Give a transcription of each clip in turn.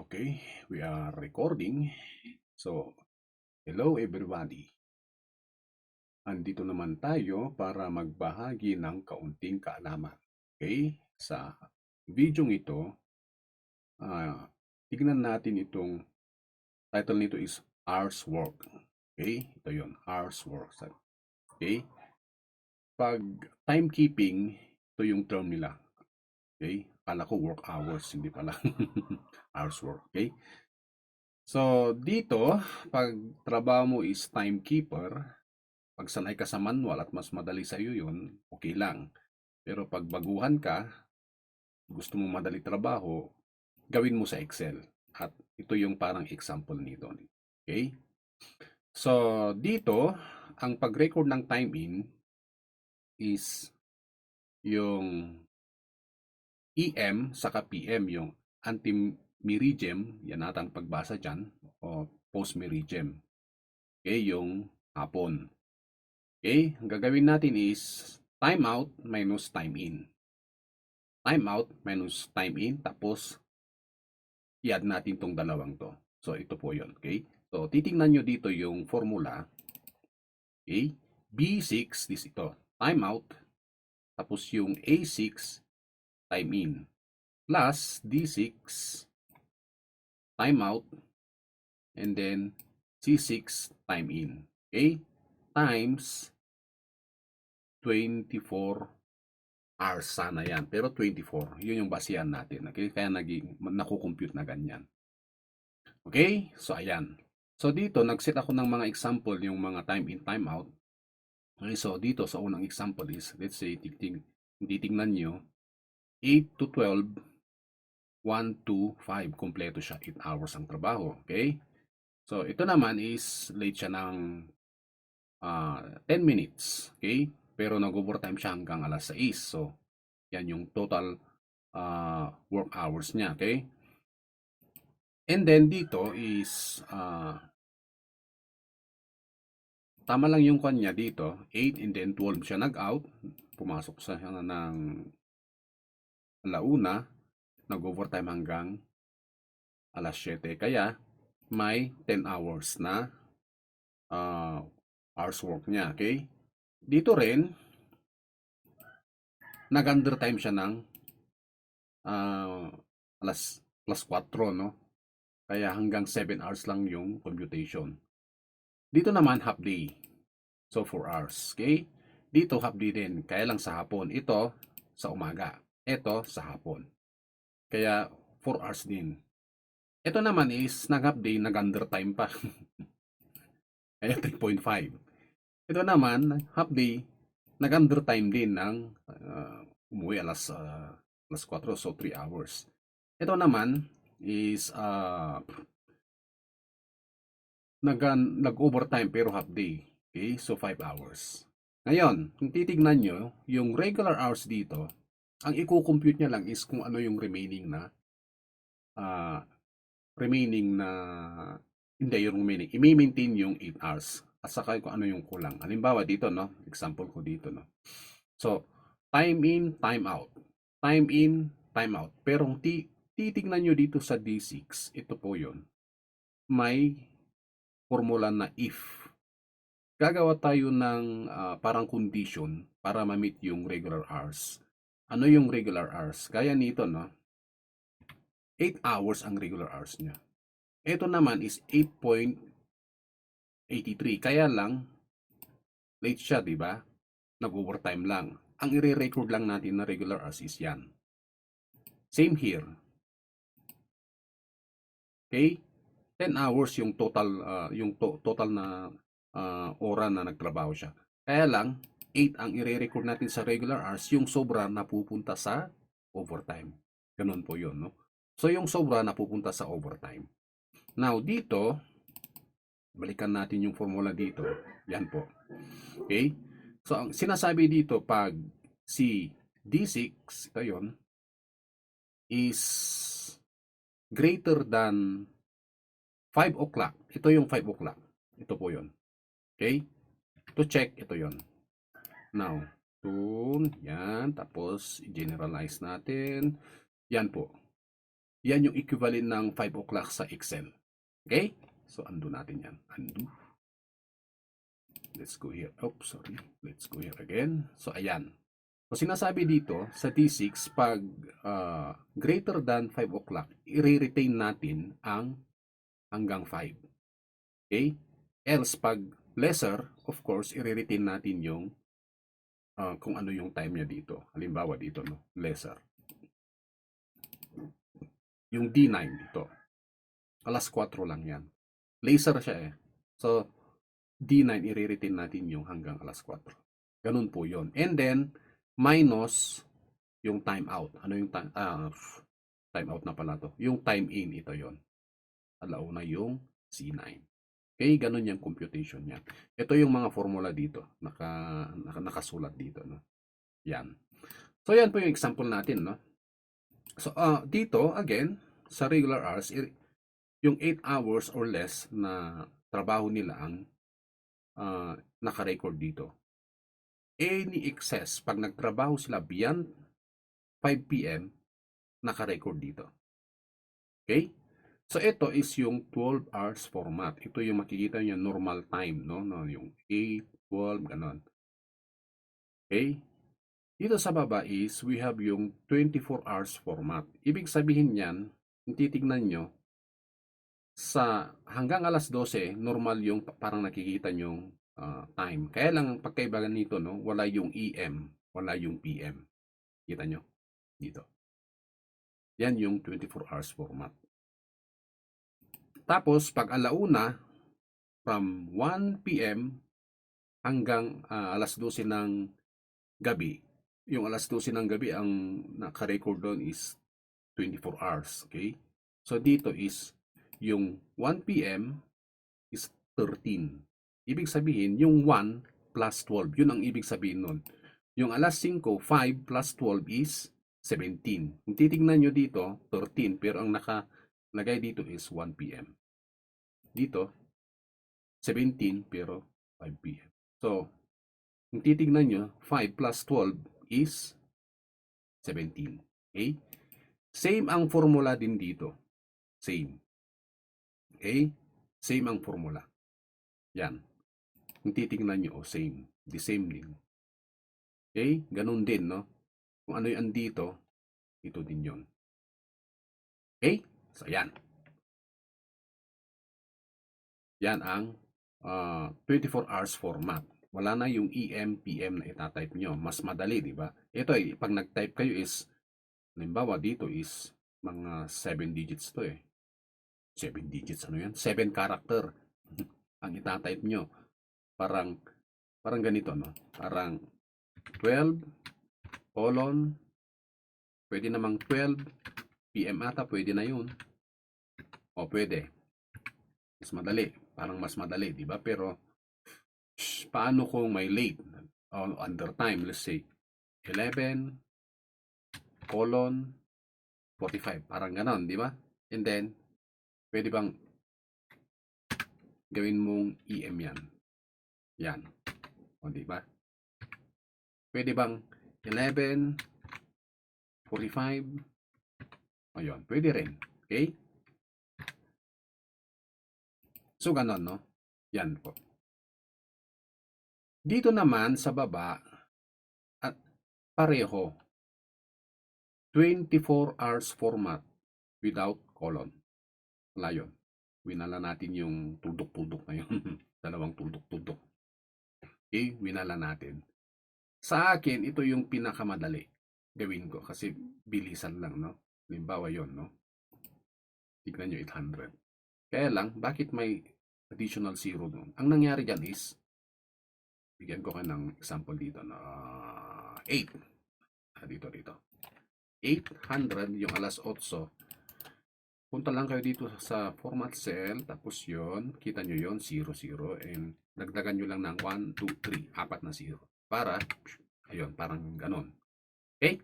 Okay, we are recording. So, hello everybody. Andito naman tayo para magbahagi ng kaunting kaalaman. Okay? Sa video ito, ah, tignan natin itong title nito is Hours Work. Okay? Ito yon, Hours Work. Okay? Pag timekeeping, ito yung term nila. Okay? Kala ko work hours, hindi pala. Hours work. Okay? So, dito, pag trabaho mo is timekeeper, pag sanay ka sa manual at mas madali sa iyo yun, okay lang. Pero pag baguhan ka, gusto mong madali trabaho, gawin mo sa Excel. At ito yung parang example nito. Okay? So, dito, ang pag-record ng time in is yung EM saka PM, yung anti-meridiem, yan natang pagbasa dyan, o post-meridiem. Okay, yung hapon. Okay, ang gagawin natin is time out minus time in. Time out minus time in, tapos i-add natin tong dalawang to. So, ito po yun. Okay, so titingnan nyo dito yung formula. Okay, B6, this ito, time out, tapos yung A6, time in, plus D6, time out, and then C6, time in. Okay, times 24 hours sana yan. Pero 24, yun yung basihan natin. Okay? Kaya nakukompute na ganyan. Okay? So, ayan. So, dito, nag-set ako ng mga example, yung mga time in, time out. Okay? So, dito, sa unang example is, let's say, titignan nyo, 8 to 12, 1 to 5, kompleto siya, 8 hours ang trabaho. Okay? So, ito naman is, late siya ng 10 minutes. Okay? Pero nag-overtime siya hanggang alas 6. So, yan yung total work hours niya. Okay? And then dito is tama lang yung kanya dito, 8 and then 12 siya nag-out, pumasok sa ng alauna, nag-overtime hanggang alas 7. Kaya may 10 hours na hours work niya. Okay? Dito rin, nag-undertime siya ng alas 4, no? Kaya hanggang 7 hours lang yung computation. Dito naman half day. So 4 hours. Okay? Dito half day din. Kaya lang sa hapon. Ito sa umaga. Ito sa hapon. Kaya 4 hours din. Ito naman is nag-half day, nag-undertime pa. Kaya 3.5. Ito naman, half day, nag-undertime din ng umuwi alas 4. So 3 hours. Ito naman is nag-overtime pero half day. Okay? So 5 hours. Ngayon, kung titignan nyo, yung regular hours dito, ang i-compute niya lang is kung ano yung remaining na uh, hindi yung remaining, i-maintain yung 8 hours at saka kung ano yung kulang. Halimbawa dito, no? Example ko dito, no? So, time in, time out. Time in, time out. Pero kung titignan nyo dito sa D6, ito po yun. May formula na if. Gagawa tayo ng parang condition para ma-meet yung regular hours. Ano yung regular hours? Kaya nito, no? 8 hours ang regular hours niya. Ito naman is 8.83. Kaya lang, late siya, di ba? Nag-overtime lang. Ang i-record lang natin na regular hours is yan. Same here. Okay? 10 hours yung total total na oras na nagtrabaho siya. Kaya lang, 8 ang i-record natin sa regular hours, yung sobra napupunta sa overtime. Ganun po yun, no? So, yung sobra napupunta sa overtime. Now, dito, balikan natin yung formula dito. Yan po. Okay? So, ang sinasabi dito, pag si D6, ito yun, is greater than 5 o'clock. Ito yung 5 o'clock. Ito po yun. Okay? To check, ito yun. Now, yan. Tapos, generalize natin. Yan po. Yan yung equivalent ng 5 o'clock sa Excel. Okay? So, undo natin yan. Undo. Let's go here. Oops, sorry. Let's go here again. So, ayan. So, sinasabi dito sa T6, pag greater than 5 o'clock, i-retain natin ang hanggang 5. Okay? Else, pag lesser, of course, i-retain natin yung kung ano yung time niya dito. Halimbawa dito, no? Lesser. Yung D9 dito. Alas 4 lang yan. Laser siya eh. So, D9, i-retain natin yung hanggang alas 4. Ganun po yon. And then, minus yung time out. Ano yung time out na pala to? Yung time in, ito yon. Alauna yung C9. Okay, ganun yung computation niya. Ito yung mga formula dito. Nakasulat dito. No? Yan. So, yan po yung example natin. No? So, dito, again, sa regular hours, yung 8 hours or less na trabaho nila ang naka-record dito. Any excess, pag nagtrabaho sila beyond 5 p.m., naka-record dito. Okay? So, ito is yung 12 hours format. Ito yung makikita nyo normal time, no? Yung 8, 12, ganon. Okay? Dito sa baba is, we have yung 24 hours format. Ibig sabihin yan, titignan nyo, sa hanggang alas 12, normal yung parang nakikita yung time. Kaya lang pagkaibagan nito, no, wala yung EM, wala yung PM. Kita nyo? Dito. Yan yung 24 hours format. Tapos, pag alauna, from 1 PM hanggang alas 12 ng gabi, yung alas 12 ng gabi, ang naka-record doon is 24 hours. Okay? So, dito is, yung 1 PM is 13. Ibig sabihin, yung 1 plus 12, yun ang ibig sabihin nun. Yung alas 5, 5 plus 12 is 17. Kung titignan nyo dito, 13, pero ang nakalagay dito is 1 PM. Dito, 17, pero 5 PM. So, kung titignan nyo, 5 plus 12 is 17. Okay? Same ang formula din dito. Same. Okay? Same ang formula. Yan. Kung titignan nyo, same. The same din. Okay? Ganun din, no? Kung ano yung andito, ito din yon. Okay? So, yan. Yan ang 24 hours format. Wala na yung EM, PM na itatype nyo. Mas madali, di ba? Ito eh, pag nag-type kayo is, halimbawa dito is, mga 7 digits to eh. 7 digits, ano yan? 7 character ang itatype nyo. Parang ganito, no? Parang 12, colon, pwede namang 12, PM ata, pwede na yun. O, pwede. Mas madali. Parang mas madali, di ba? Pero, paano kung may late? Under time, let's say, 11, colon, 45. Parang ganon, di ba? And then, pwede bang gawin mong EM yan? Yan. O, di ba? Pwede bang 11, 45? O, yun. Pwede rin. Okay? So, ganon, no? Yan po. Dito naman sa baba, at pareho. 24 hours format without colon. Wala yun. Winala natin yung tuldok-tuldok na yun. Dalawang tuldok-tuldok. Okay? Winala natin. Sa akin, ito yung pinakamadali gawin ko kasi bilisan lang, no? Halimbawa yun, no? Tignan nyo, 800. Kaya lang, bakit may additional zero doon? Ang nangyari dyan is, bigyan ko kayo ng example dito na 8. Dito. 800, yung alas 8. Punta lang kayo dito sa format cell, tapos yon, kita nyo yon 0, 0, and dagdagan nyo lang ng 1, 2, 3, 4 na 0. Para, ayun, parang ganon. Okay?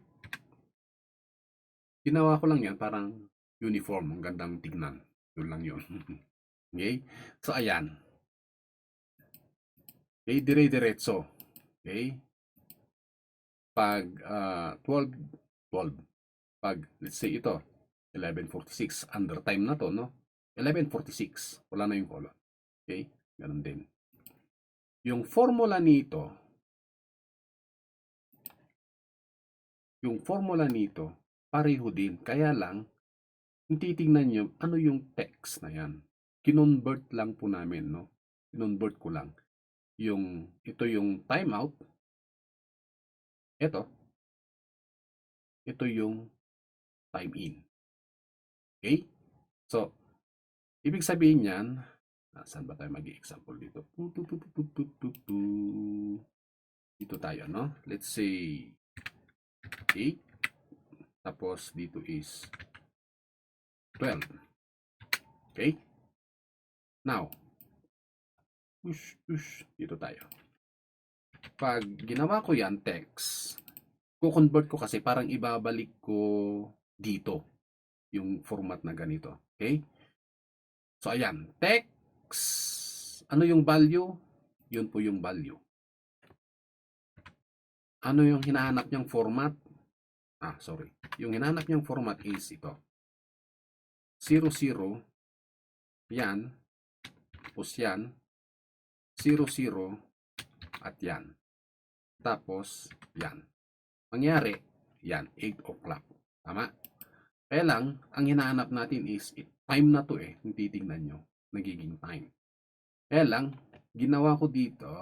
Ginawa ko lang yan, parang uniform, ang gandang tignan. Yun lang yun. Okay? So, ayan. Okay, dire-diretso. Okay? Pag 12, 12. Pag, let's say ito, 11:46. Under time na to, no? 11:46. Wala na yung colon. Okay? Ganun din. Yung formula nito, pareho din. Kaya lang, kung titingnan nyo, ano yung text na yan? Kinonvert lang po namin, no? Kinonvert ko lang. Ito yung timeout. Ito yung time in. Okay? So, ibig sabihin yan, saan ba tayo mag-i-example dito? Dito tayo, no? Let's say 8. Tapos dito is 12. Okay? Now, dito tayo. Pag ginawa ko yan, text, ko-convert ko kasi parang ibabalik ko dito yung format na ganito. Okay? So, ayan. Text. Ano yung value? Yun po yung value. Ano yung hinahanap niyang format? Sorry. Yung hinahanap niyang format is ito. 00. Yan. Tapos yan. 00. At yan. Tapos yan. Mangyari, yan. 8 o'clock. Tama? Kaya lang, ang hinahanap natin is time na to eh. Kung titignan nyo, nagiging time. Kaya lang, ginawa ko dito,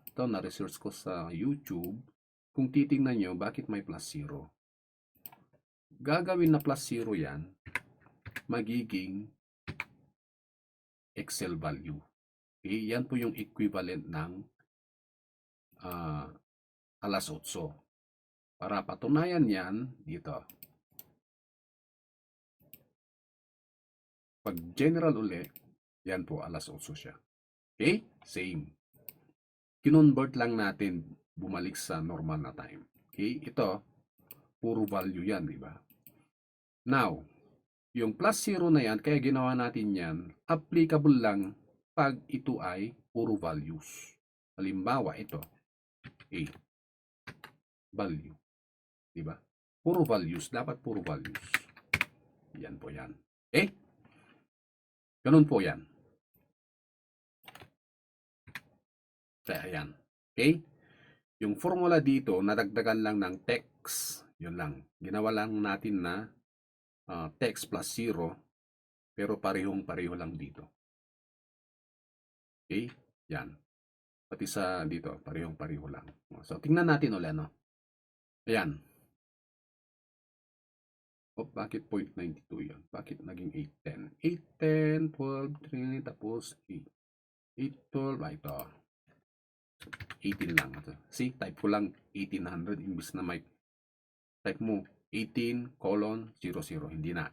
ito na-research ko sa YouTube, kung titignan nyo, bakit may plus 0? Gagawin na plus 0 yan, magiging Excel value. Okay? Yan po yung equivalent ng alas 8. Para patunayan yan, dito. Pag general uli, yan po, alas 8 siya. Okay? Same. Kinonvert lang natin, bumalik sa normal na time. Okay? Ito, puro value yan, di ba? Now, yung plus 0 na yan, kaya ginawa natin yan, applicable lang pag ito ay puro values. Halimbawa, ito, A, value. Di ba? Puro values, dapat puro values. Yan po yan. Okay? Ganun po yan. Kaya yan. Okay? Yung formula dito, nadagdagan lang ng text. Yun lang. Ginawa lang natin na text plus 0, pero parehong-pareho lang dito. Okay? Yan. Pati sa dito, parehong-pareho lang. So, tingnan natin ulit, no? Ayan. Bakit 0.92 yan? Bakit naging 810? 810, 12, 3, tapos 8. 812, ito. 18 lang. See, type ko lang 1800 imbis na may type mo 18:00. Hindi na.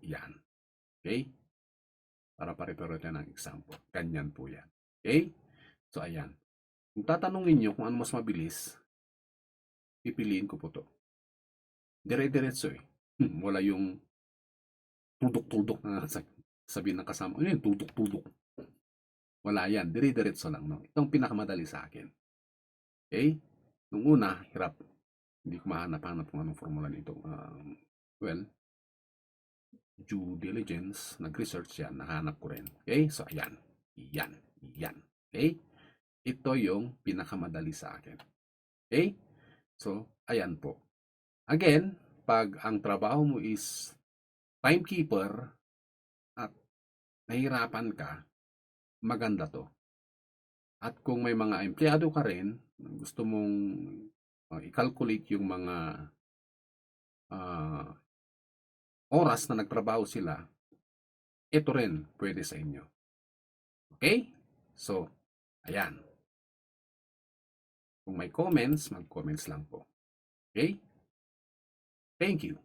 Yan. Okay? Para pare-pare tayo ng example. Ganyan po yan. Okay? So, ayan. Kung tatanungin nyo kung ano mas mabilis, pipiliin ko po to. Dire-diretso eh. Wala yung tudok-tudok na sabihin ng kasama. Ano yung tudok-tudok? Wala yan. Dire-diretso lang. No? Itong pinakamadali sa akin. Okay? Nung una, hirap. Hindi ko mahanap-hanap kung anong formula nito. Well, due diligence, nag-research yan, nahanap ko rin. Okay? So, ayan. Yan. Okay? Ito yung pinakamadali sa akin. Okay? So, ayan po. Again, pag ang trabaho mo is timekeeper at nahirapan ka, maganda to. At kung may mga empleyado ka rin, gusto mong i-calculate yung mga oras na nagtrabaho sila, ito rin pwede sa inyo. Okay? So, ayan. Kung may comments, mag-comments lang po. Okay? Thank you.